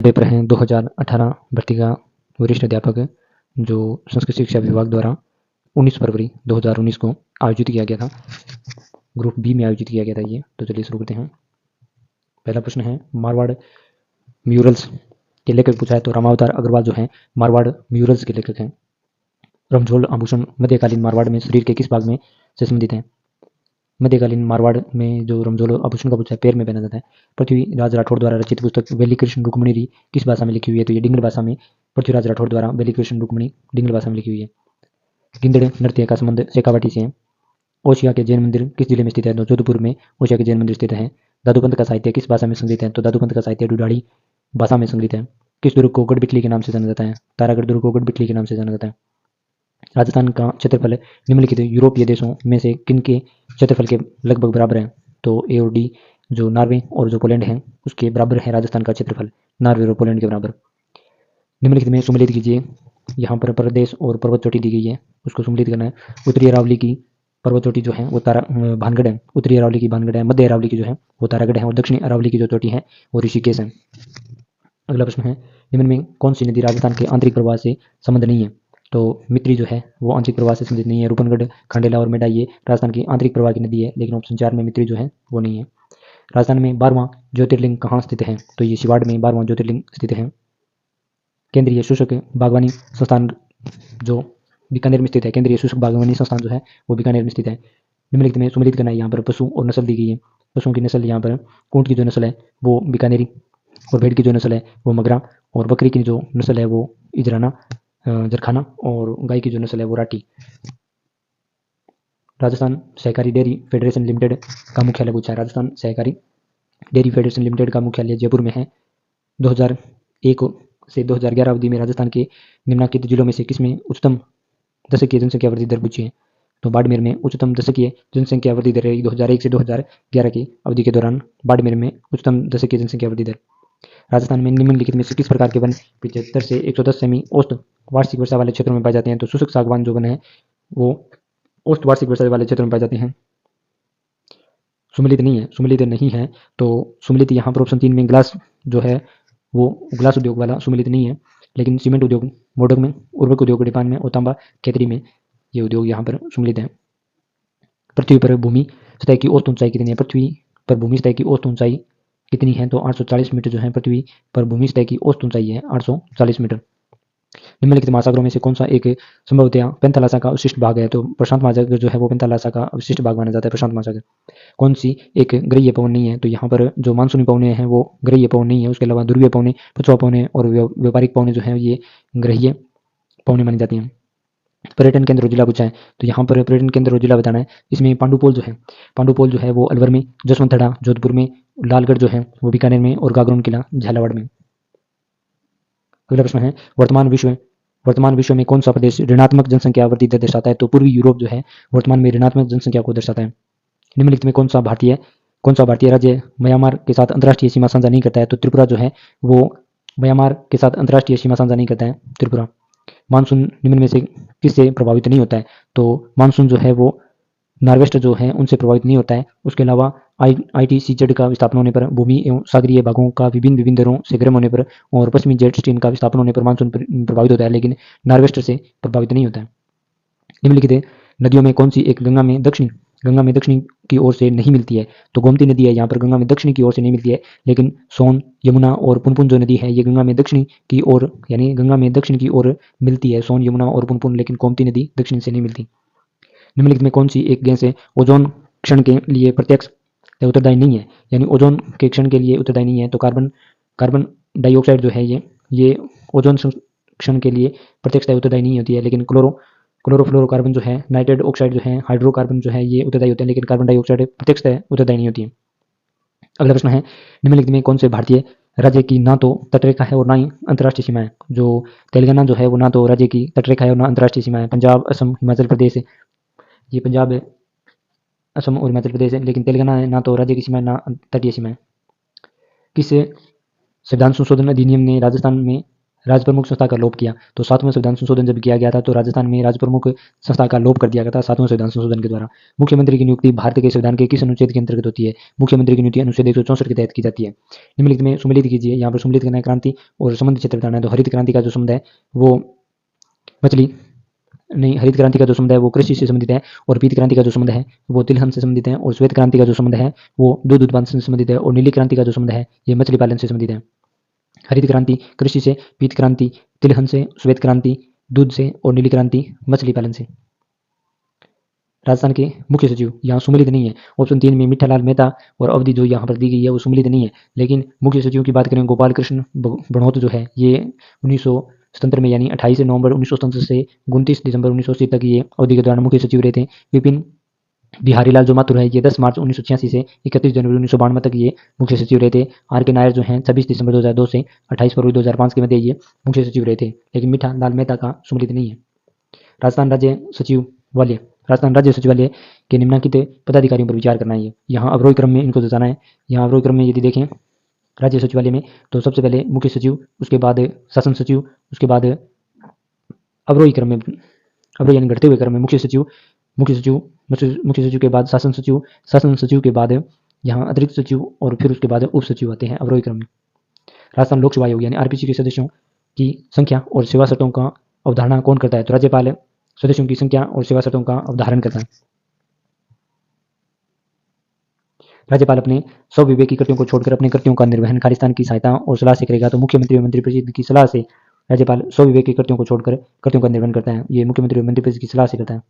Paper हैं 2018 भर्ती का वरिष्ठ अध्यापक जो संस्कृत शिक्षा विभाग द्वारा 19 फरवरी 2019 को आयोजित किया गया था। ग्रुप बी में आयोजित किया गया था ये। तो चलिए शुरू करते हैं। पहला प्रश्न है, मारवाड़ म्यूरल्स के लेखक पूछा है। तो रामावतार अग्रवाल जो हैं मारवाड़ म्यूरल्स के लेखक हैं। रमझोल आभूषण मध्यकालीन मारवाड़ में शरीर के किस भाग में से संबंधित हैं? मध्यकालीन मारवाड़ में जो रमझोल आभूषण का पूछा है पैर में पहना जाता है। पृथ्वीराज राठौड़ द्वारा रचित पुस्तक वेली कृष्ण रुक्मणी किस भाषा में लिखी हुई है? तो ये डिंगल भाषा में पृथ्वीराज राठौड़ द्वारा वेली कृष्ण रुक्मणी डिंगल भाषा में लिखी हुई है। गिंदड़ नृत्य का संबंध शेखावाटी से है। ओशिया के जैन मंदिर किस जिले में स्थित है? तो जोधपुर में ओशिया के जैन मंदिर स्थित है। दादूपंत का साहित्य किस भाषा में संग्रहित है? तो दादूपंत का साहित्य ढूढ़ाड़ी भाषा में संग्रहित है। किस दुर्ग को गढ़बिटली के नाम से जाना जाता है? तारागढ़ दुर्ग को गढ़बिटली के नाम से जाना जाता है। राजस्थान का क्षेत्रफल निम्नलिखित यूरोपीय देशों में से किन के क्षेत्रफल के लगभग बराबर है? तो ए और डी जो नॉर्वे और जो पोलैंड है उसके बराबर है राजस्थान का क्षेत्रफल, नॉर्वे और पोलैंड के बराबर। निम्नलिखित में सम्मिलित कीजिए। यहाँ पर प्रदेश और पर्वत चोटी दी गई है, उसको सम्मिलित करना है। उत्तरी अरावली की पर्वत चोटी जो है वो भानगढ़ है। उत्तरी अरावली की भानगढ़ है। मध्य अरावली की जो है वो तारागढ़ है और दक्षिणी अरावली की जो चोटी है वो ऋषिकेश है। अगला प्रश्न है, निम्न में कौन सी नदी राजस्थान के आंतरिक प्रवाह से संबंध नहीं है? तो मित्री जो है वो आंतरिक प्रवाह से संबंधित नहीं है। रूपनगढ़, खंडेला और मेडा ये राजस्थान की आंतरिक प्रवाह की नदी है, लेकिन ऑप्शन 4 में मित्री जो है वो नहीं है। राजस्थान में 12वां ज्योतिर्लिंग कहाँ स्थित है? तो ये शिवाड़ में 12वां ज्योतिर्लिंग स्थित है। केंद्रीय शुष्क बागवानी संस्थान जो बीकानेर में स्थित है, केंद्रीय शुष्क बागवानी संस्थान जो है वो बीकानेर में स्थित है। निम्नलिखित में सम्मिलित करना है। यहाँ पर पशु और नस्ल दी गई है। पशुओं की नस्ल यहाँ पर ऊँट की जो नस्ल है वो बीकानेरी, और भेड़ की जो नस्ल है वो मगरा, और बकरी की जो नस्ल है वो इजराना जरखाना, और गाय की जो नस्ल है वो राठी। राजस्थान सहकारी डेयरी फेडरेशन लिमिटेड का मुख्यालय पूछा है। राजस्थान सहकारी डेयरी फेडरेशन लिमिटेड का मुख्यालय जयपुर में है। 2001 से 2011 अवधि में राजस्थान के निम्नलिखित जिलों में से किसमें उच्चतम दशकीय जनसंख्या वृद्धि दर पूछी है? तो बाड़मेर में उच्चतम दशकीय जनसंख्या वृद्धि दर रही 2001 से 2011 की अवधि के दौरान बाड़मेर में उच्चतम दशकीय जनसंख्या वृद्धि दर। राजस्थान में निम्नलिखित में से किस प्रकार के वन 75 से 110 सेमी औसत वार्षिक वर्षा वाले क्षेत्रों में पाए जाते हैं? तो शुष्क सागवान जो वन है वो औसत वार्षिक वर्षा वाले क्षेत्रों में पाए जाते हैं। सुमिलित नहीं है, सुमिलित नहीं है। तो सुमिलित यहाँ पर ऑप्शन 3 में ग्लास जो है वो ग्लास उद्योग वाला सुमिलित नहीं है, लेकिन सीमेंट उद्योग मोडक में, उर्वरक उद्योग डिपान में और तांबा खेतरी में ये उद्योग यहाँ पर सुमिलित है। पृथ्वी पर भूमि सतह की औसत ऊंचाई कितनी है? पृथ्वी पर भूमि सतह की औसत ऊंचाई कितनी है? तो 840 मीटर जो है पृथ्वी पर भूमि सतह की औसत ऊंचाई है 840 मीटर। निम्नलिखित महासागरों में से कौन सा एक संभवतया पेंथालासा का अवशिष्ट भाग है? तो प्रशांत महासागर जो है वो पेंथालासा का अवशिष्ट भाग माना जाता है, प्रशांत महासागर। कौन सी एक ग्रहीय पवन नहीं है? तो यहाँ पर जो मानसूनी पवने हैं वो ग्रहीय पवन नहीं है। उसके अलावा ध्रुवीय पवने, पछुआ पवने और व्यापारिक पवने जो है ये ग्रहीय पवने मानी जाती हैं। पर्यटन केंद्र और जिला पूछा है। तो यहाँ पर पर्यटन केंद्र और जिला बताना है। इसमें पांडुपोल जो है वो अलवर में, जसवंतड़ा जोधपुर में, लालगढ़ जो है वो बीकानेर में, और गागरोन किला झालावाड़ में। अगला प्रश्न है, वर्तमान विश्व में कौन सा प्रदेश ऋणात्मक जनसंख्या वृद्धि दर दर्शाता है? तो पूर्वी यूरोप जो है वर्तमान में ऋणात्मक जनसंख्या को दर्शाता है। निम्नलिखित में कौन सा भारतीय राज्य म्यांमार के साथ अंतर्राष्ट्रीय सीमा साझा नहीं करता है? तो त्रिपुरा जो है वो म्यांमार के साथ अंतर्राष्ट्रीय सीमा साझा नहीं करता है, त्रिपुरा। मानसून निम्न में से किससे प्रभावित नहीं होता है? तो मानसून जो है वो नॉर्वेस्ट जो है उनसे प्रभावित नहीं होता है। उसके अलावा ITCZ का विस्थापन होने पर, भूमि एवं सागरीय भागों का विभिन्न दरों से गर्म होने पर और पश्चिमी जेट स्ट्रीम का विस्थापन होने पर मानसून प्रभावित होता है, लेकिन नॉर्वेस्ट से प्रभावित नहीं होता है। निम्नलिखित नदियों में कौन सी एक गंगा में दक्षिणी की ओर से नहीं मिलती है? तो गोमती नदी है यहाँ पर गंगा में दक्षिणी की ओर से नहीं मिलती है, लेकिन सोन, यमुना और पुनपुन जो नदी है ये गंगा में दक्षिणी की ओर, यानी गंगा में दक्षिण की ओर मिलती है, सोन, यमुना और पुनपुन, लेकिन गोमती नदी दक्षिण से नहीं मिलती। निम्नलिखित में कौन सी एक गैस है ओजोन क्षण के लिए प्रत्यक्ष उत्तरदायी नहीं है? यानी ओजोन के क्षण के लिए उत्तरदायी नहीं है। तो कार्बन डाइऑक्साइड जो है ये ओजोन क्षण के लिए प्रत्यक्ष उत्तरदायी नहीं होती है, लेकिन क्लोरोफ्लोरोकार्बन जो है, नाइट्रेट ऑक्साइड जो है, हाइड्रोकार्बन जो है ये उत्तरदायी होते हैं, लेकिन कार्बन डाइऑक्साइड प्रत्यक्ष उत्तरदायी नहीं होती है। अगला प्रश्न है, निम्नलिखित में कौन से भारतीय राज्य की ना तो तटरेखा है और ना ही अंतर्राष्ट्रीय सीमा है? जो तेलंगाना जो है वो ना तो राज्य की तटरेखा है और ना अंतर्राष्ट्रीय सीमा है। पंजाब, असम, हिमाचल प्रदेश, ये पंजाब है, असम और हिमाचल प्रदेश है, लेकिन तेलंगाना है ना तो राज्य की सीमा है ना तटीय सीमा है। किस संविधान संशोधन अधिनियम ने राजस्थान में राज प्रमुख संस्था का लोप किया। तो 7वां संविधान संशोधन जब किया गया था तो राजस्थान में राज प्रमुख संस्था का लोप कर दिया गया था 7वां संविधान संशोधन के द्वारा। मुख्यमंत्री की नियुक्ति भारत के संविधान के किस अनुच्छेद के अंतर्गत होती है? मुख्यमंत्री की नियुक्ति अनुच्छेद 164 के तहत की जाती है। निम्नलिखित में सुमेलित कीजिए। यहाँ पर सुमेलित करना है क्रांति और संबंध क्षेत्र बताना है। तो हरित क्रांति का जो संबंध है वो मछली नहीं, हरित क्रांति का जो संबंध है वो कृषि से संबंधित है, और पीत क्रांति का जो संबंध है वो तिलहन से संबंधित है, और श्वेत क्रांति का जो संबंध है वो दूध उत्पादन से संबंधित है, और नीली क्रांति का जो संबंध है ये मछली पालन से संबंधित है। हरित क्रांति कृषि से, पीत क्रांति तिलहन से, श्वेत क्रांति दूध से, और नीली क्रांति मछली पालन से। राजस्थान के मुख्य सचिव यहाँ सुमेलित नहीं है। ऑप्शन 3 में मीठालाल मेहता और अवधि जो यहाँ पर दी गई है वो सुमेलित नहीं है, लेकिन मुख्य सचिव की बात करें गोपाल कृष्ण बड़ौत जो है ये 1977 में यानी 28 नवंबर 1977 से 29 दिसंबर 1980 तक ये अवधि के दौरान मुख्य सचिव रहे थे। विपिन बिहारी लाल जो माथुर है ये 10 मार्च 1986 से 31 जनवरी 1992 तक ये मुख्य सचिव रहे थे। आर के नायर जो हैं 26 दिसंबर 2002 से 28 फरवरी 2005 के मध्य ये मुख्य सचिव रहे थे, लेकिन मीठा लाल मेहता का सुमेलित नहीं है। राजस्थान राज्य सचिवालय, राजस्थान राज्य सचिवालय के निम्नलिखित पदाधिकारियों पर विचार करना है। यहाँ अवरोही क्रम में इनको दर्शाना है। यहाँ अवरोही क्रम में यदि देखें राज्य सचिवालय में तो सबसे पहले मुख्य सचिव, उसके बाद शासन सचिव, उसके बाद अवरोही क्रम में, अवरोही यानी घटते हुए क्रम में मुख्य सचिव, मुख्य सचिव के बाद शासन सचिव, शासन सचिव के बाद यहाँ अतिरिक्त सचिव, और फिर उसके बाद उप सचिव आते हैं अवरोही क्रम में। राजस्थान लोक सेवा आयोग यानी आरपीसी के सदस्यों की संख्या और सेवा शर्तों का अवधारणा कौन करता है? तो राज्यपाल सदस्यों की संख्या और सेवा शर्तों का अवधारण करता है। राज्यपाल अपने स्वविवेकी कृत्यों को छोड़कर अपने कृत्यों का निर्वहन खालिस्तान की सहायता और सलाह से करेगा। तो मुख्यमंत्री व मंत्रिपरिषद की सलाह से राज्यपाल स्वविवेकी कृत्यों को छोड़कर कृत्यों का निर्वहन करता है। ये मुख्यमंत्री व मंत्रिपरिषद की सलाह से करता है।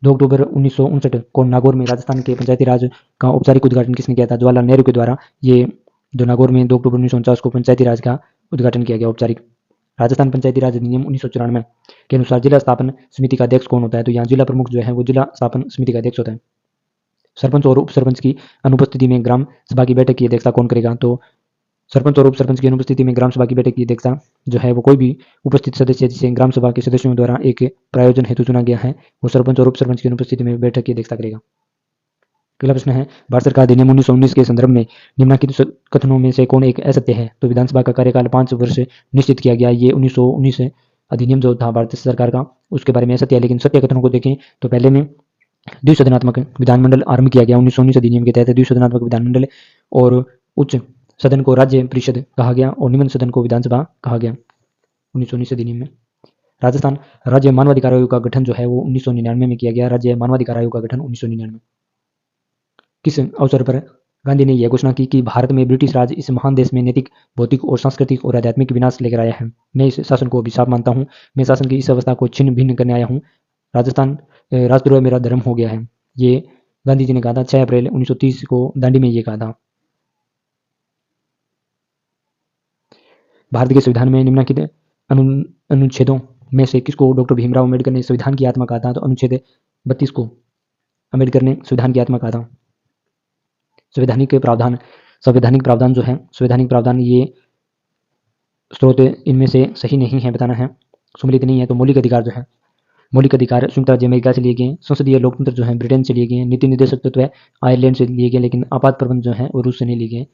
2 अक्टूबर 1959 को नागौर में राजस्थान के पंचायती राज का औपचारिक उद्घाटन किसने किया था? जवाहरलाल नेहरू के द्वारा ये जो नागौर में 2 अक्टूबर 1949 को पंचायती राज का उद्घाटन किया गया औपचारिक। राजस्थान पंचायती राज अधिनियम 1994 के अनुसार जिला स्थापन समिति का अध्यक्ष कौन होता है? तो यहाँ जिला प्रमुख जो है वो जिला स्थापन समिति का अध्यक्ष होता है। सरपंच और उप सरपंच की अनुपस्थिति में ग्राम सभा की बैठक की अध्यक्षता कौन करेगा? तो सरपंच और उप सरपंच की अनुपस्थिति में ग्राम सभा की बैठक की अध्यक्षता जो है वो कोई भी उपस्थित सदस्य जिसे ग्राम सभा के सदस्यों द्वारा एक प्रायोजन हेतु चुना गया है वो सरपंच और उप सरपंच की अनुपस्थिति में बैठक की अध्यक्षता करेगा। अगला प्रश्न है भारत सरकार अधिनियम 1919 के संदर्भ में निम्नलिखित कथनों में से कौन एक असत्य है? तो विधानसभा का कार्यकाल 5 वर्ष निश्चित किया गया। ये 1919 अधिनियम जो था भारत सरकार का उसके बारे में असत्य है। लेकिन सत्य कथनों को देखें तो पहले में द्विसदनात्मक विधानमंडल आरंभ किया गया 1919 अधिनियम के तहत द्विसदनात्मक विधानमंडल, और उच्च सदन को राज्य परिषद कहा गया और निम्न सदन को विधानसभा कहा गया 1919 अधिनियम में। राजस्थान राज्य मानवाधिकार आयोग का गठन जो है वो 1999 में किया गया। राज्य मानवाधिकार आयोग का गठन 1999। किस अवसर पर गांधी ने यह घोषणा की कि भारत में ब्रिटिश राज इस महान देश में नैतिक, भौतिक और सांस्कृतिक और आध्यात्मिक विनाश लेकर आया है? मैं इस शासन को अभिशाप मानता हूँ। मैं शासन की इस अवस्था को छिन्न भिन्न करने आया हूँ। राजस्थान राजद्रोह मेरा धर्म हो गया है। ये गांधी जी ने कहा था 6 अप्रैल 1930 को दांडी में ये कहा था। भारत के संविधान में निम्नलिखित अनुच्छेदों में से किसको डॉक्टर भीमराव अम्बेडकर ने संविधान की आत्मा कहा था? तो अनुच्छेद 32 को अम्बेडकर ने संविधान की आत्मा कहा था। संवैधानिक प्रावधान, संवैधानिक प्रावधान जो है, संवैधानिक प्रावधान ये स्रोत इनमें से सही नहीं है बताना है, सम्मिलित नहीं है। तो मौलिक अधिकार जो है, मौलिक अधिकार संयुक्त राज्य अमेरिका से लिए गए, संसदीय लोकतंत्र जो है ब्रिटेन से लिए गए, नीति निर्देशक तत्व आयरलैंड से लिए गए, लेकिन आपात प्रबंध जो है वो रूस से नहीं लिए गए।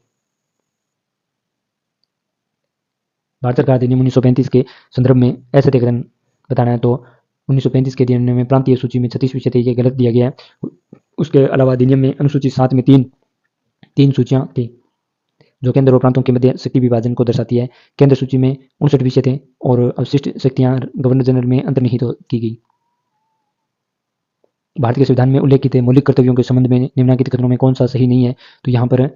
भारत सरकार अधिनियम 1935 के संदर्भ में असत्य कथन बताना है। तो 1935 के अधिनियम में प्रांतीय सूची में 36% ये गलत दिया गया है। उसके अलावा अधिनियम में अनुसूची 7 में तीन सूचियां थी जो केंद्र और प्रांतों के मध्य शक्ति विभाजन को दर्शाती है। केंद्र सूची में 59 विषय थे और अवशिष्ट शक्तियां गवर्नर जनरल में अंतर्निहित की गई। भारत के संविधान में उल्लेखित मौलिक कर्तव्यों के संबंध में निम्नलिखित कथनों में कौन सा सही नहीं है? तो यहाँ पर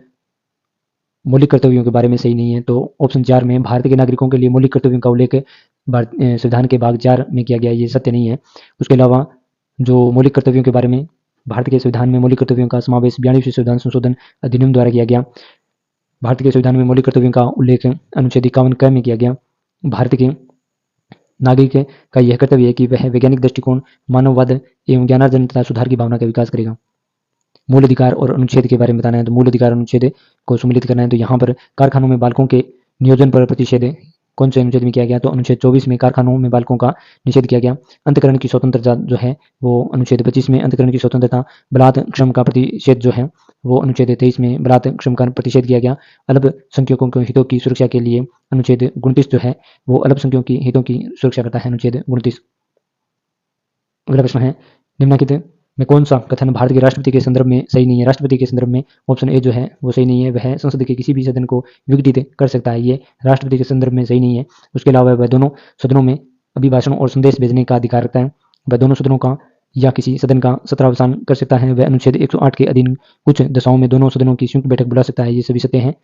मौलिक कर्तव्यों के बारे में सही नहीं है। तो ऑप्शन 4 में भारत के नागरिकों के लिए मौलिक कर्तव्यों का उल्लेख संविधान के भाग 4 में किया गया, ये सत्य नहीं है। उसके अलावा जो मौलिक कर्तव्यों के बारे में भारत के संविधान में मौलिक कर्तव्यों का समावेश 42वें संविधान संशोधन अधिनियम द्वारा किया गया। भारत के संविधान में मौलिक कर्तव्यों का उल्लेख अनुच्छेद 51 क में किया गया। भारत के नागरिक का यह कर्तव्य है कि वह वैज्ञानिक दृष्टिकोण, मानववाद एवं ज्ञानार्जन तथा सुधार की भावना का विकास करेगा। मूल अधिकार और अनुच्छेद के बारे में बताना है। तो मूल अधिकार अनुच्छेद को सम्मिलित करना है। तो यहाँ पर कारखानों में बालकों के नियोजन पर प्रतिषेध कौन से अनुच्छेद में किया गया? तो अनुच्छेद 24 में कारखानों में बालकों का निषेध किया गया। अंतकरण की स्वतंत्रता जो है वो अनुच्छेद 25 में अंतकरण की स्वतंत्रता, बलात् श्रम का प्रतिषेध जो है वो अनुच्छेद 23 में बलात्कार श्रम का प्रतिषेध किया गया। अल्पसंख्यकों के हितों की सुरक्षा के लिए अनुच्छेद 29 जो है वो अल्पसंख्यकों की हितों की सुरक्षा करता है, अनुच्छेद 29। अगला प्रश्न है, निम्नलिखित में कौन सा कथन भारत के राष्ट्रपति के संदर्भ में सही नहीं है? राष्ट्रपति के संदर्भ में ऑप्शन ए जो है वो सही नहीं है, वह संसद के किसी भी सदन को विघटित कर सकता है, ये राष्ट्रपति के संदर्भ में सही नहीं है। उसके अलावा वह दोनों सदनों में अभिभाषण और संदेश भेजने का अधिकार रखता है, वह दोनों सदनों का या किसी सदन का सत्रावसान कर सकता है, वह अनुच्छेद 108 के अधीन कुछ दशाओं में दोनों सदनों की संयुक्त बैठक बुला सकता है, ये सभी सत्य हैं।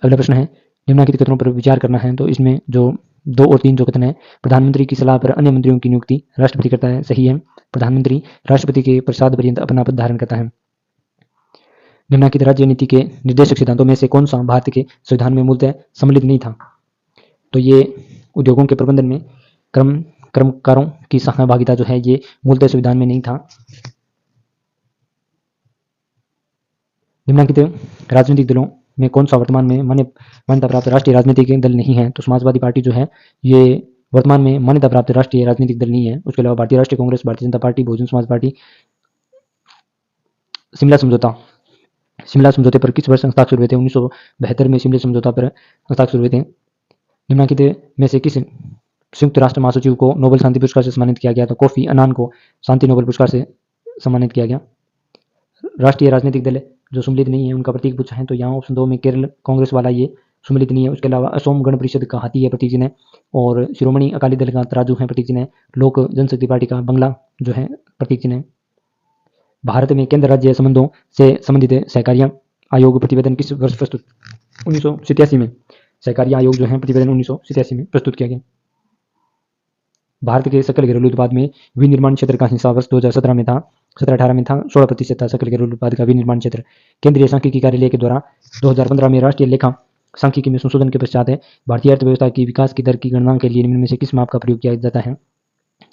अगला प्रश्न है, निम्नलिखित कथनों पर विचार करना है, तो इसमें जो 2 और 3 जो कथन है, प्रधानमंत्री की सलाह पर अन्य मंत्रियों की नियुक्ति राष्ट्रपति करता है, सही है। प्रधानमंत्री राष्ट्रपति के प्रसाद पर्यंत अपना पद धारण करता है। निम्नलिखित राज्य नीति के निर्देशक सिद्धांतों में से कौन सा भारत के संविधान में मूलतः सम्मिलित नहीं था? तो ये उद्योगों के प्रबंधन में कर्मकारों की सहभागिता जो है ये मूलतः संविधान में नहीं था। निम्नलिखित राजनीतिक दलों में कौन सा वर्तमान में मान्यता प्राप्त राष्ट्रीय राजनीतिक दल नहीं है? तो समाजवादी पार्टी जो है ये वर्तमान में मान्यता प्राप्त राष्ट्रीय राजनीतिक दल नहीं है। उसके अलावा भारतीय राष्ट्रीय कांग्रेस, भारतीय जनता पार्टी, बहुजन समाज पार्टी। शिमला समझौते पर किस वर्ष हस्ताक्षर हुए थे? 1972 में शिमला समझौता पर हस्ताक्षर हुए थे। निम्नलिखित में से किस संयुक्त राष्ट्र महासचिव को नोबेल शांति पुरस्कार से सम्मानित किया गया? तो कोफी अन्नान को शांति नोबेल पुरस्कार से सम्मानित किया गया। राष्ट्रीय राजनीतिक दल जो सम्मिलित नहीं है उनका प्रतीक पूछा है, तो यहाँ ऑप्शन 2 में केरल कांग्रेस वाला ये सम्मिलित नहीं है। उसके अलावा असोम गण परिषद का हाथी है प्रतीक चिन्ह, और शिरोमणि अकाली दल का तराजू है प्रतीक चिन्ह, लोक जनशक्ति पार्टी का बंगला जो है प्रतीक चिन्ह। भारत में केंद्र राज्य संबंधों से संबंधित सहकारिता आयोग प्रतिवेदन किस वर्ष प्रस्तुत? 1987 में सहकारिता आयोग जो है प्रतिवेदन 1987 में प्रस्तुत किया गया। भारत के सकल घरेलू उत्पाद में विनिर्माण क्षेत्र का हिस्सा वर्ष 2017 में था, 17-18 में था 16% था सकल घरेलू उत्पाद का विनिर्माण क्षेत्र। केंद्रीय सांख्यिकी कार्यालय के द्वारा 2015 में राष्ट्रीय लेखा सांख्यिकी में संशोधन के पश्चात है भारतीय अर्थव्यवस्था की विकास की दर की गणना के लिए निम्न में से किस माप का प्रयोग किया जाता है?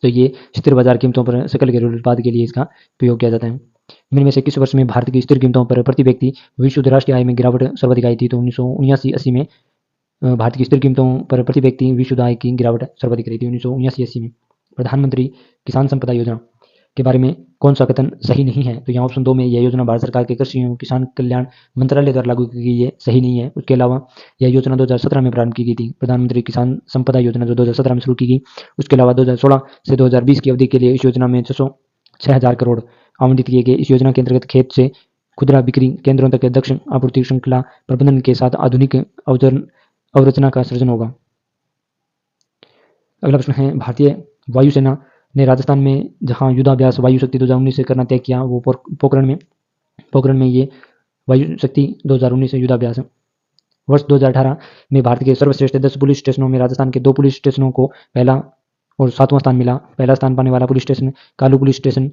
तो ये स्थिर बाजार कीमतों पर सकल घरेलू उत्पाद के लिए इसका प्रयोग किया जाता है। निम्न में से किस वर्ष में भारत की स्थिर कीमतों पर प्रति व्यक्ति विश्व राष्ट्रीय आय में गिरावट सर्वाधिक आई थी? तो 1979-80 में भारत की स्थिर कीमतों पर प्रति व्यक्ति विश्व आय की गिरावट सर्वाधिक रही थी 1979-80 में। प्रधानमंत्री किसान संपदा योजना के बारे में कौन सा कथन सही नहीं है? तो यहाँ ऑप्शन 2 में यह योजना भारत सरकार के कृषि एवं किसान कल्याण मंत्रालय द्वारा लागू की गई है, सही नहीं है। उसके अलावा यह योजना 2017 में प्रारंभ की गई थी, प्रधानमंत्री किसान संपदा योजना जो 2017 में शुरू की गई। उसके अलावा 2016 से 2020 की अवधि के लिए इस योजना में 6,000 करोड़ आवंटित किए गए। इस योजना के अंतर्गत खेत से खुदरा बिक्री केंद्रों तक दक्ष आपूर्ति श्रृंखला प्रबंधन के साथ आधुनिक अवरचना का सृजन होगा। अगला प्रश्न है, भारतीय वायुसेना ने राजस्थान में जहां युद्धाभ्यास वायु शक्ति 2019 से करना तय किया वो पोखरण में ये वायु शक्ति 2019 से युद्धाभ्यास है। वर्ष 2018 में भारत के सर्वश्रेष्ठ 10 पुलिस स्टेशनों में राजस्थान के 2 पुलिस स्टेशनों को पहला और 7वां स्थान मिला। पहला स्थान पाने वाला police station Kalu police station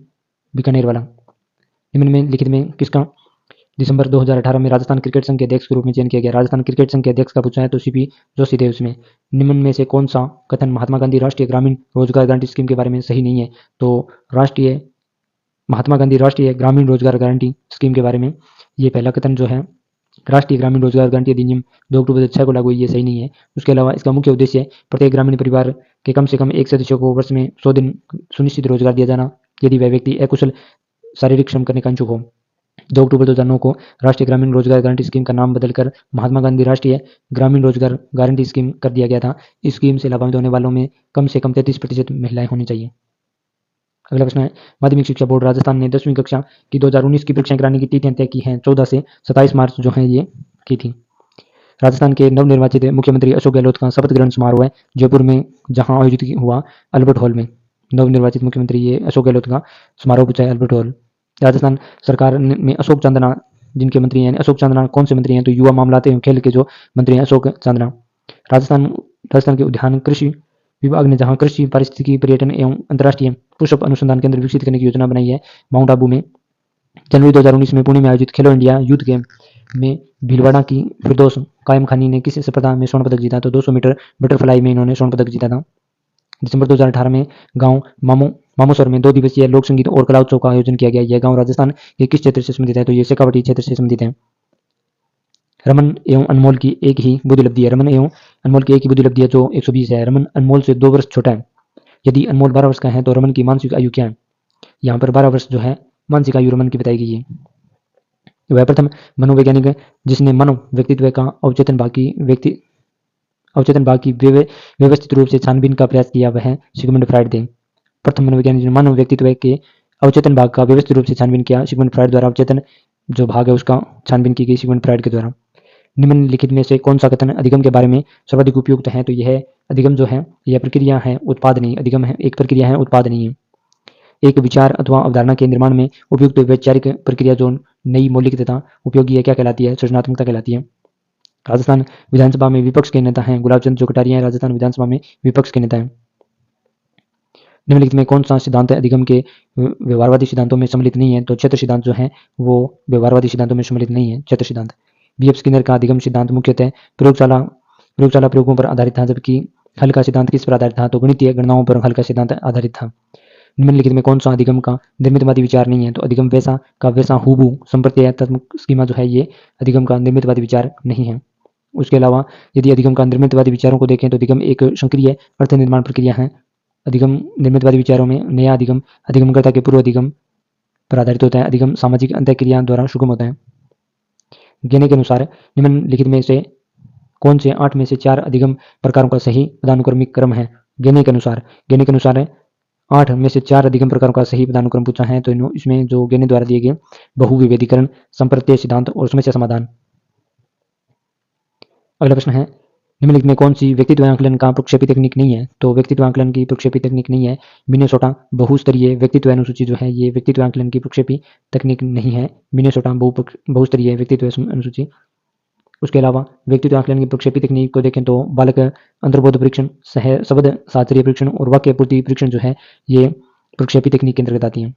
Bikaner वाला। निम्न में लिखित में किसका दिसंबर 2018 में राजस्थान क्रिकेट संघ के अध्यक्ष के रूप में चयन किया गया? राजस्थान क्रिकेट संघ के अध्यक्ष का पूछा है तो सीपी जोशी थे उसमें। निम्न में से कौन सा कथन महात्मा गांधी राष्ट्रीय ग्रामीण रोजगार गारंटी स्कीम के बारे में सही नहीं है? तो महात्मा गांधी राष्ट्रीय ग्रामीण रोजगार गारंटी स्कीम के बारे में ये पहला कथन जो है राष्ट्रीय ग्रामीण रोजगार गारंटी अधिनियम 2 अक्टूबर 2006 को लागू हुई, ये सही नहीं है। उसके अलावा इसका मुख्य उद्देश्य प्रत्येक ग्रामीण परिवार के कम से कम एक सदस्य को वर्ष में 100 दिन सुनिश्चित रोजगार दिया जाना यदि वह व्यक्ति अकुशल शारीरिक श्रम करने का इच्छुक हो। 2 अक्टूबर 2009 को राष्ट्रीय ग्रामीण रोजगार गारंटी स्कीम का नाम बदलकर महात्मा गांधी राष्ट्रीय ग्रामीण रोजगार गारंटी स्कीम कर दिया गया था। इस स्कीम से लाभान्वित होने वालों में कम से कम 33% महिलाएं होनी चाहिए। अगला प्रश्न है, माध्यमिक शिक्षा बोर्ड राजस्थान ने 10वीं कक्षा की 2019 की परीक्षाएं कराने की तिथियां तय की हैं। 14 से 27 मार्च जो है ये की थी। राजस्थान के नवनिर्वाचित मुख्यमंत्री अशोक गहलोत का शपथ ग्रहण समारोह है जयपुर में जहां आयोजित हुआ अल्बर्ट हॉल में। नवनिर्वाचित मुख्यमंत्री ये अशोक गहलोत का समारोह पूछा है अल्बर्ट हॉल। राजस्थान सरकार में अशोक चांदना जिनके मंत्री हैं, अशोक चांदना कौन से मंत्री हैं? तो युवा मामलाते एवं खेल के जो मंत्री हैं अशोक चांदना। राजस्थान के उद्यान कृषि विभाग ने जहां कृषि पारिस्थितिकी पर्यटन एवं अंतर्राष्ट्रीय पुष्प अनुसंधान केंद्र विकसित करने की योजना बनाई है माउंट आबू में। जनवरी 2019 में पुणे में आयोजित खेलो इंडिया यूथ गेम में भीलवाड़ा की फिरदौस कायम खानी ने किस स्पर्धा में स्वर्ण पदक जीता? तो 200 मीटर बटरफ्लाई में इन्होंने स्वर्ण पदक जीता था। दिसंबर 2018 में गांव मामोसर में 2 दिवसीय लोक संगीत और कला उत्सव का आयोजन किया गया। यह गांव राजस्थान के किस क्षेत्र से संबंधित है? तो ये शेखावटी क्षेत्र से संबंधित है। रमन एवं अनमोल की एक ही बुद्धि लब्धि है। रमन एवं अनमोल की एक ही बुद्धि लब्धि है जो 120 है। रमन अनमोल से 2 वर्ष छोटा है। यदि अनमोल 12 वर्ष का है तो रमन की मानसिक आयु क्या है? यहाँ पर 12 वर्ष जो है मानसिक आयु रमन की बताई गई है। वह प्रथम मनोवैज्ञानिक है जिसने मानव व्यक्तित्व का अवचेतन भाग की व्यवस्थित रूप से छानबीन का प्रयास किया, वह है सिगमंड फ्रायड थे। प्रथम मनोवैज्ञानिक जिसने मानव व्यक्तित्व के अवचेतन भाग का व्यवस्थित रूप से छानबीन किया, सिगमंड फ्रायड द्वारा अवचेतन जो भाग है उसका छानबीन की गई सिगमंड फ्रायड के द्वारा। निम्नलिखित में से कौन सा कथन अधिगम के बारे में सर्वाधिक उपयुक्त है? तो यह अधिगम जो है यह प्रक्रिया है, उत्पाद नहीं। अधिगम है एक प्रक्रिया है, उत्पाद नहीं है। एक विचार अथवा अवधारणा के निर्माण में उपयुक्त वैचारिक प्रक्रिया जो नई, मौलिक तथा उपयोगी है, क्या कहलाती है? सृजनात्मकता कहलाती है। राजस्थान विधानसभा में विपक्ष के नेता हैं गुलाब चंद जो कटारिया हैं, राजस्थान विधानसभा में विपक्ष के नेता हैं। निम्नलिखित में कौन सा सिद्धांत अधिगम के व्यवहारवादी सिद्धांतों में सम्मिलित नहीं है? तो क्षेत्र सिद्धांत जो है वो व्यवहारवादी सिद्धांतों में सम्मिलित नहीं है। क्षेत्र सिद्धांत बीएफ स्किनर का अधिगम सिद्धांत मुख्यतः प्रयोगशाला प्रयोगों पर आधारित था, जबकि हल का सिद्धांत किस पर आधारित था? तो गणितीय गणनाओं पर हल का सिद्धांत आधारित था। निम्नलिखित में कौन सा अधिगम का निर्मितवादी विचार नहीं है? तो अधिगम वैसा का वैसा हूबहू संप्रत्ययात्मक स्कीमा जो है ये अधिगम का निर्मितवादी विचार नहीं है। उसके अलावा यदि अधिगम का निर्मितवादी विचारों को देखें तो अधिगम एक सक्रिय अर्थ निर्माण प्रक्रिया है। अधिगम निर्मितवादी विचारों में नया अधिगम अधिगमकर्ता के पूर्व अधिगम पर आधारित होता है। अधिगम सामाजिक अंतःक्रिया द्वारा सुगम होता है। गेने के अनुसार निम्नलिखित में से कौन से 8 में से 4 अधिगम प्रकारों का सही पदानुक्रमिक क्रम है? गेने के अनुसार 8 में से 4 अधिगम प्रकारों का सही पदानुक्रम पूछा है, तो इसमें जो गेने द्वारा दिए गए बहुविभेदीकरण, संप्रत्यय सिद्धांत और समस्या समाधान। अगला प्रश्न है निम्नलिखित में कौन सी व्यक्तित्व आंकलन का प्रक्षेपी तकनीक नहीं है? तो व्यक्तित्व आंकलन की प्रक्षेपी तकनीक नहीं है मिनेसोटा बहुस्तरीय व्यक्तित्व अनुसूची जो है ये व्यक्तित्व आंकलन की प्रक्षेपी तकनीक नहीं है, मिनेसोटा बहुस्तरीय व्यक्तित्व अनुसूची। उसके अलावा व्यक्तित्व आंकलन की प्रक्षेपी तकनीक को देखें तो बालक अंतर्बोध परीक्षण, शब्द शास्त्रीय परीक्षण और वाक्य पूर्ति परीक्षण जो है ये प्रक्षेपी तकनीक के अंतर्गत आती हैं।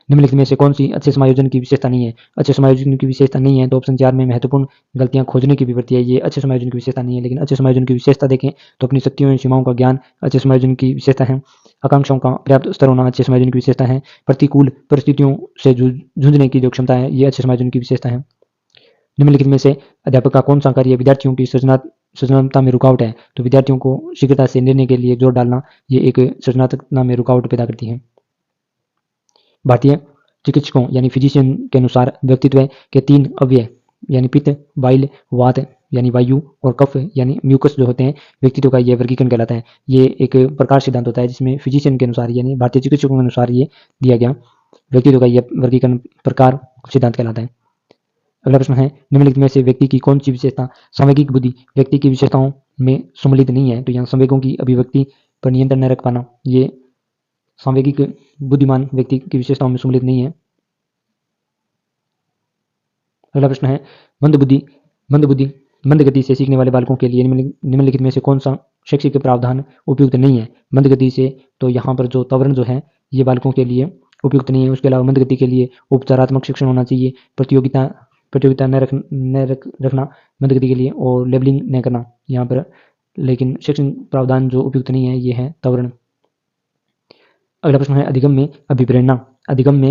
निम्नलिखित में से कौन सी अच्छे समायोजन की विशेषता नहीं है? अच्छे समायोजन की विशेषता नहीं है तो ऑप्शन 4 में महत्वपूर्ण गलतियां खोजने की विवृत्ति है, ये अच्छे समायोजन की विशेषता नहीं है। लेकिन अच्छे समायोजन की विशेषता देखें तो अपनी शक्तियों एवं सीमाओं का ज्ञान अच्छे समायोजन की विशेषता है। आकांक्षाओं का पर्याप्त स्तर होना अच्छे समायोजन की विशेषता है। प्रतिकूल परिस्थितियों से जूझने की जो क्षमता है ये अच्छे समायोजन की विशेषता है। निम्नलिखित में से अध्यापक का कौन सा कार्य विद्यार्थियों की सृजनात्मकता में रुकावट है? तो विद्यार्थियों को शीघ्रता से निर्णय के लिए जोर डालना ये एक सृजनात्मकता में रुकावट पैदा करती है। भारतीय चिकित्सकों यानी फिजिशियन के अनुसार व्यक्तित्व के 3 अवयव यानी पित्त, बाइल, वात यानी वायु और कफ यानी म्यूकस जो होते हैं व्यक्तित्व का ये वर्गीकरण कहलाता है। ये एक प्रकार सिद्धांत होता है जिसमें फिजिशियन के अनुसार यानी भारतीय चिकित्सकों के अनुसार ये दिया गया व्यक्तित्व का यह वर्गीकरण प्रकार सिद्धांत कहलाता है। अगला प्रश्न है निम्नलिखित में से व्यक्ति की कौन सी विशेषता सामयिक बुद्धि व्यक्ति की विशेषताओं में सम्मिलित नहीं है? तो यहाँ संवेगों की अभिव्यक्ति पर नियंत्रण न रख पाना ये सांवेगिक बुद्धिमान व्यक्ति की विशेषताओं में सम्मिलित नहीं है। अगला प्रश्न है मंद गति से सीखने वाले बालकों के लिए निम्नलिखित में से कौन सा शैक्षिक प्रावधान उपयुक्त नहीं है? मंद गति से तो यहाँ पर जो त्वरण जो है ये बालकों के लिए उपयुक्त नहीं है। उसके अलावा मंद गति के लिए उपचारात्मक शिक्षण होना चाहिए, प्रतियोगिता न रखना मंद गति के लिए और लेबलिंग न करना यहाँ पर, लेकिन शिक्षण प्रावधान जो उपयुक्त नहीं है ये है त्वरण। अगला प्रश्न है अधिगम में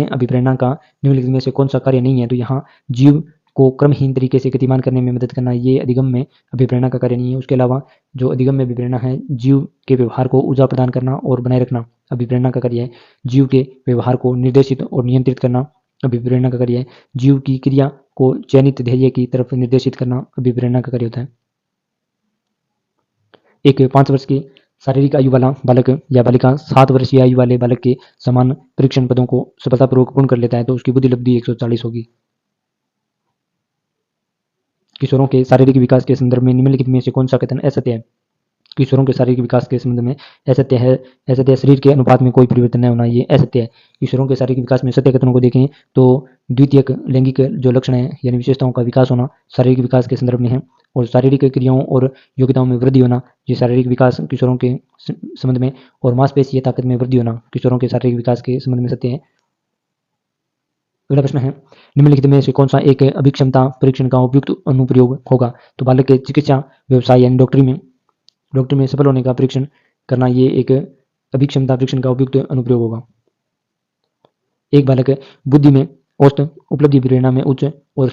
अभिप्रेरणा का निम्नलिखित में से कौन सा कार्य नहीं है? तो यहाँ जीव को क्रमहीन तरीके से गतिमान करने में मदद करना ये अधिगम में अभिप्रेरणा का कार्य नहीं है। उसके अलावा जो अधिगम में अभिप्रेरणा है जीव के व्यवहार को ऊर्जा प्रदान करना और बनाए रखना अभिप्रेरणा का कार्य है। जीव के व्यवहार को निर्देशित और नियंत्रित करना अभिप्रेरणा का कार्य है। जीव की क्रिया को चयनित ध्येय की तरफ निर्देशित करना अभिप्रेरणा का कार्य होता है। एक 5 वर्ष की शारीरिक आयु वाला बालक या बालिका 7 वर्षीय आयु वाले बालक के समान परीक्षण पदों को सफलतापूर्वक पूर्ण कर लेता है तो उसकी बुद्धि लब्धि 140 होगी। किशोरों के शारीरिक विकास के संदर्भ में निम्नलिखित में से कौन सा कथन असत्य है? किशोरों के शारीरिक विकास के संबंध में असत्य है शरीर के अनुपात में कोई परिवर्तन न होना, ये असत्य है। किशोरों के शारीरिक विकास में सत्य कथनों को देखें तो द्वितीयक लैंगिक जो लक्षण है यानी विशेषताओं का विकास होना शारीरिक विकास के संदर्भ में है, और शारीरिक क्रियाओं और योग्यताओं में वृद्धि होना ये शारीरिक विकास किशोरों के संबंध में, और मांसपेशीय ताकत में वृद्धि होना किशोरों के शारीरिक विकास के संबंध में सत्य है। अगला प्रश्न है निम्नलिखित में से कौन सा एक अभिक्षमता परीक्षण का उपयुक्त अनुप्रयोग होगा? तो बालक के चिकित्सा व्यवसाय यानी डॉक्टरी में सफल होने का परीक्षण करना ये एक अभिक्षमता परीक्षण का उपयुक्त अनुप्रयोग होगा। एक बालक बुद्धि में औसत, उपलब्धि प्रेरणा में उच्च और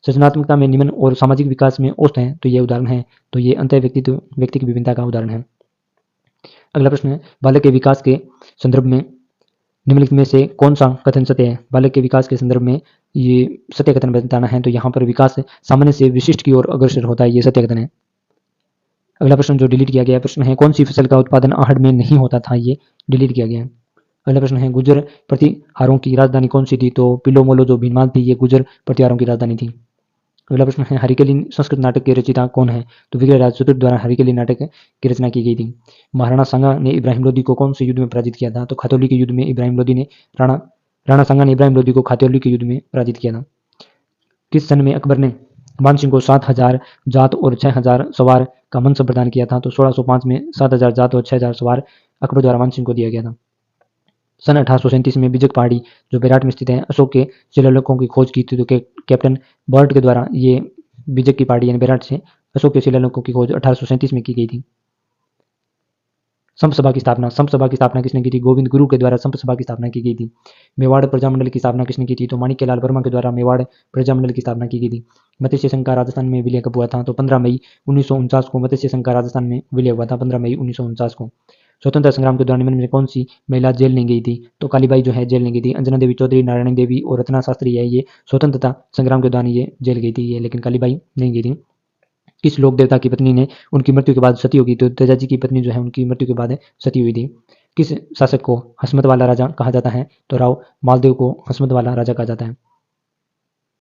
सृजनात्मकता में निम्न और सामाजिक विकास में औसत है तो ये उदाहरण है, तो ये अंतः व्यक्ति की विभिन्नता का उदाहरण है। अगला प्रश्न है बालक के विकास के संदर्भ में निम्नलिखित में से कौन सा कथन सत्य है? बालक के विकास के संदर्भ में ये सत्य कथन बताना है, तो यहाँ पर विकास सामान्य से विशिष्ट की ओर अग्रसर होता है, ये सत्य कथन है। अगला प्रश्न जो डिलीट किया गया प्रश्न है, कौन सी फसल का उत्पादन आहड़ में नहीं होता था? ये डिलीट किया गया है। अगला प्रश्न है, गुर्जर प्रतिहारों की राजधानी कौन सी थी? तो पिलोमोलो जो भीनमाल थी, ये गुर्जर प्रतिहारों की राजधानी थी। अगला प्रश्न है, हरिकेली संस्कृत नाटक के रचयिता कौन है? तो विग्रहराज चतुर्थ द्वारा हरिकेली नाटक की रचना की गई थी। महाराणा सांगा ने इब्राहिम लोदी को कौन से युद्ध में पराजित किया था? तो खातौली के युद्ध में इब्राहिम लोदी ने राणा सांगा ने इब्राहिम लोदी को खातौली के युद्ध में पराजित किया था। किस सन में अकबर ने मानसिंह को 7,000 जात और 6,000 सवार का मनसब प्रदान किया था? तो 1605 में 7,000 जात और 6,000 सवार अकबर द्वारा मानसिंह को दिया गया था। सन 1837 में बिजक पहाड़ी जो बेराट में स्थित है, अशोक के शिलालेखों की खोज की थी, तो कैप्टन बर्ट के द्वारा ये बिजक की पहाड़ी यानी बेराट से अशोक के शिलालेखों की खोज 1837 में की गई थी। संप सभा की स्थापना किसने की थी? गोविंद गुरु के द्वारा संप सभा की स्थापना की गई थी। मेवाड़ प्रजामंडल की स्थापना किसने की थी? तो माणिक्यलाल वर्मा के द्वारा मेवाड़ प्रजामंडल की स्थापना की गई थी। मत्स्य संघ का राजस्थान में विलय कब हुआ था? तो 15 मई 1949 को मत्स्य संघ का राजस्थान में विलय हुआ था, 15 मई 1949 को। स्वतंत्रता संग्राम के दौरान निम्न में कौन सी महिला जेल नहीं गई थी? तो कालीबाई जो है जेल नहीं गई थी। अंजना देवी चौधरी, नारायणी देवी और रत्ना शास्त्री है, ये स्वतंत्रता संग्राम के दौरान ये जेल गई थी, ये लेकिन कालीबाई नहीं गई थी। किस लोक देवता की पत्नी ने उनकी मृत्यु के बाद सती होगी? तो तेजाजी की पत्नी जो है उनकी मृत्यु के बाद सती हुई थी। किस शासक को हसमत वाला राजा कहा जाता है? तो राव मालदेव को हसमत वाला राजा कहा जाता है।